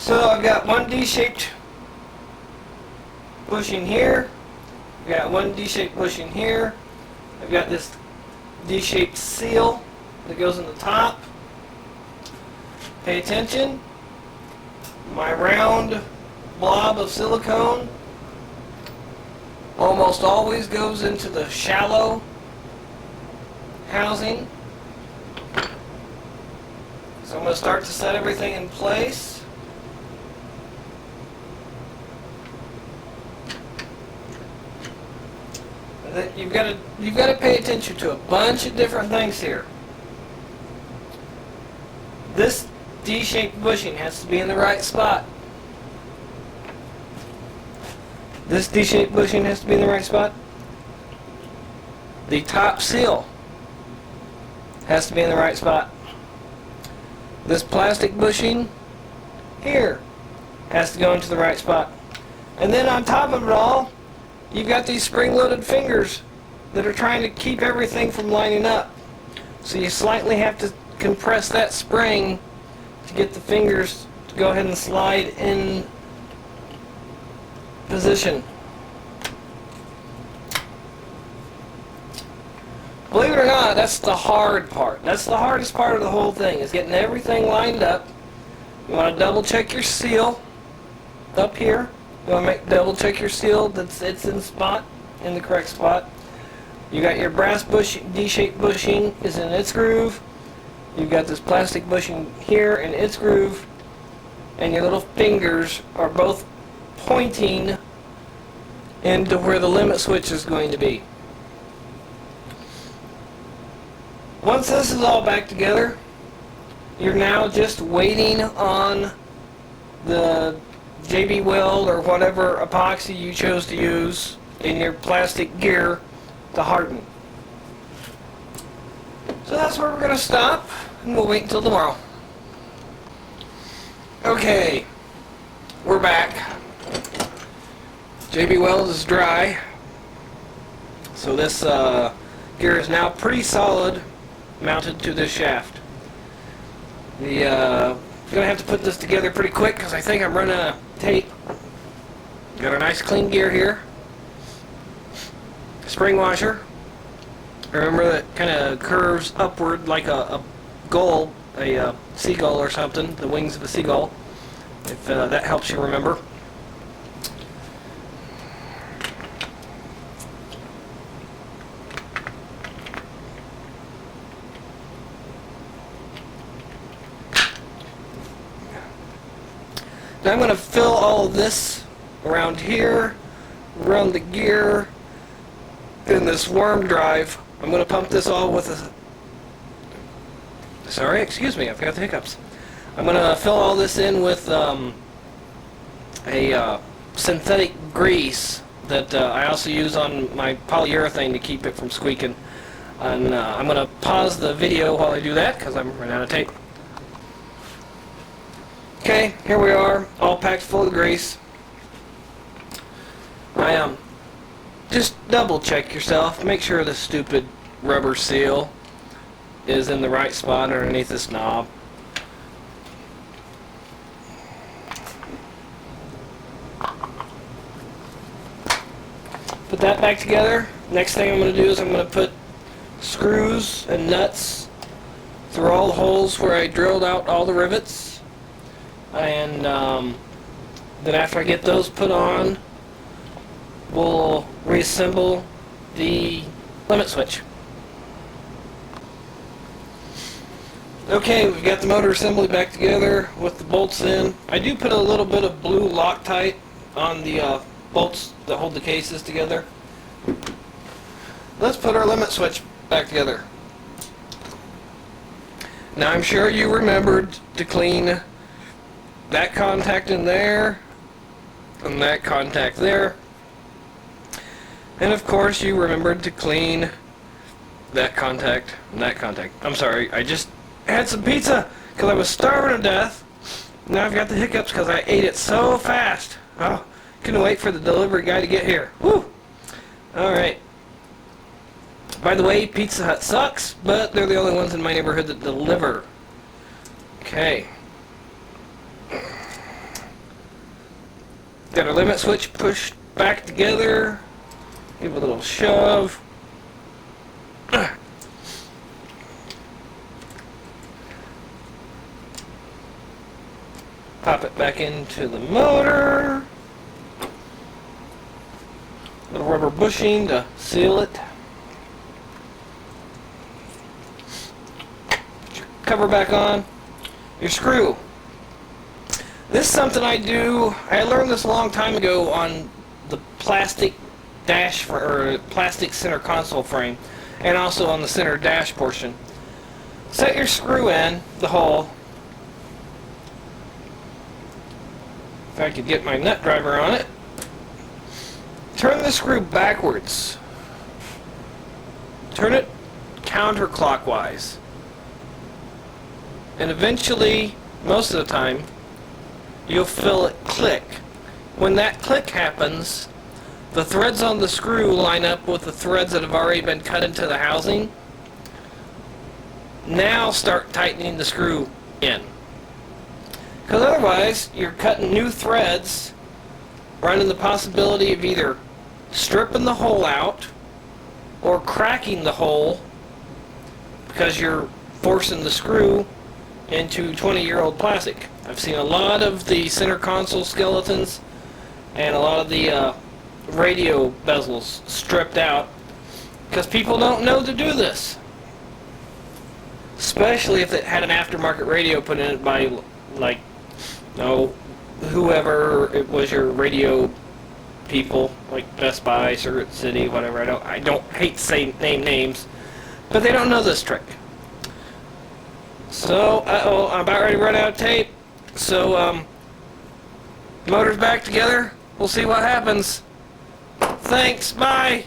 So I've got one D-shaped bushing here. I've got one D-shaped bushing here. I've got this D-shaped seal that goes in the top. Pay attention. My round blob of silicone almost always goes into the shallow housing. So I'm going to start to set everything in place. And then you've got to pay attention to a bunch of different things here. This D-shaped bushing has to be in the right spot. This D-shaped bushing has to be in the right spot. The top seal has to be in the right spot. This plastic bushing here has to go into the right spot. And then on top of it all, you've got these spring-loaded fingers that are trying to keep everything from lining up. So you slightly have to compress that spring to get the fingers to go ahead and slide in position. Believe it or not, that's the hard part. That's the hardest part of the whole thing, is getting everything lined up. You want to double check your seal up here. You want to double check your seal that it's in the correct spot. You got your brass bushing, D-shaped bushing is in its groove. You've got this plastic bushing here in its groove, and your little fingers are both pointing into where the limit switch is going to be. Once this is all back together, you're now just waiting on the JB Weld or whatever epoxy you chose to use in your plastic gear to harden. So that's where we're going to stop, and we'll wait until tomorrow. Okay, we're back. JB Weld is dry, so this gear is now pretty solid, mounted to this shaft. I'm going to have to put this together pretty quick because I think I'm running out of tape. Got a nice clean gear here. Spring washer. Remember that kind of curves upward like a gull, a seagull or something, the wings of a seagull, if that helps you remember. Now I'm going to fill all of this around here, around the gear, in this worm drive. I'm going to pump this all with a... Sorry, excuse me, I've got the hiccups. I'm going to fill all this in with a synthetic grease that I also use on my polyurethane to keep it from squeaking. And I'm going to pause the video while I do that because I'm running out of tape. Okay, here we are, all packed full of grease. Just double check yourself. Make sure the stupid rubber seal is in the right spot underneath this knob. Put that back together. Next thing I'm going to do is I'm going to put screws and nuts through all the holes where I drilled out all the rivets. And then after I get those put on, we'll reassemble the limit switch. Okay, we've got the motor assembly back together with the bolts in. I do put a little bit of blue Loctite on the bolts that hold the cases together. Let's put our limit switch back together. Now I'm sure you remembered to clean that contact in there and that contact there. And of course you remembered to clean that contact and that contact. I'm sorry, I just had some pizza because I was starving to death. Now I've got the hiccups because I ate it so fast. Oh, couldn't wait for the delivery guy to get here. Woo! Alright. By the way, Pizza Hut sucks, but they're the only ones in my neighborhood that deliver. Okay. Got our limit switch pushed back together. Give it a little shove. Pop it back into the motor. Little rubber bushing to seal it. Put your cover back on. Your screw. This is something I do. I learned this a long time ago on the plastic dash or plastic center console frame, and also on the center dash portion. Set your screw in the hole. If I could get my nut driver on it. Turn the screw backwards. Turn it counterclockwise. And eventually, most of the time, you'll feel it click. When that click happens, the threads on the screw line up with the threads that have already been cut into the housing. Now start tightening the screw in. Because otherwise, you're cutting new threads, running the possibility of either stripping the hole out or cracking the hole because you're forcing the screw into 20-year-old plastic. I've seen a lot of the center console skeletons and a lot of the radio bezels stripped out because people don't know to do this. Especially if it had an aftermarket radio put in it by, like, whoever it was, your radio people, like Best Buy, Circuit City, whatever. I don't hate to say name names, but they don't know this trick. So, I'm about ready to run out of tape. So, motor's back together. We'll see what happens. Thanks. Bye.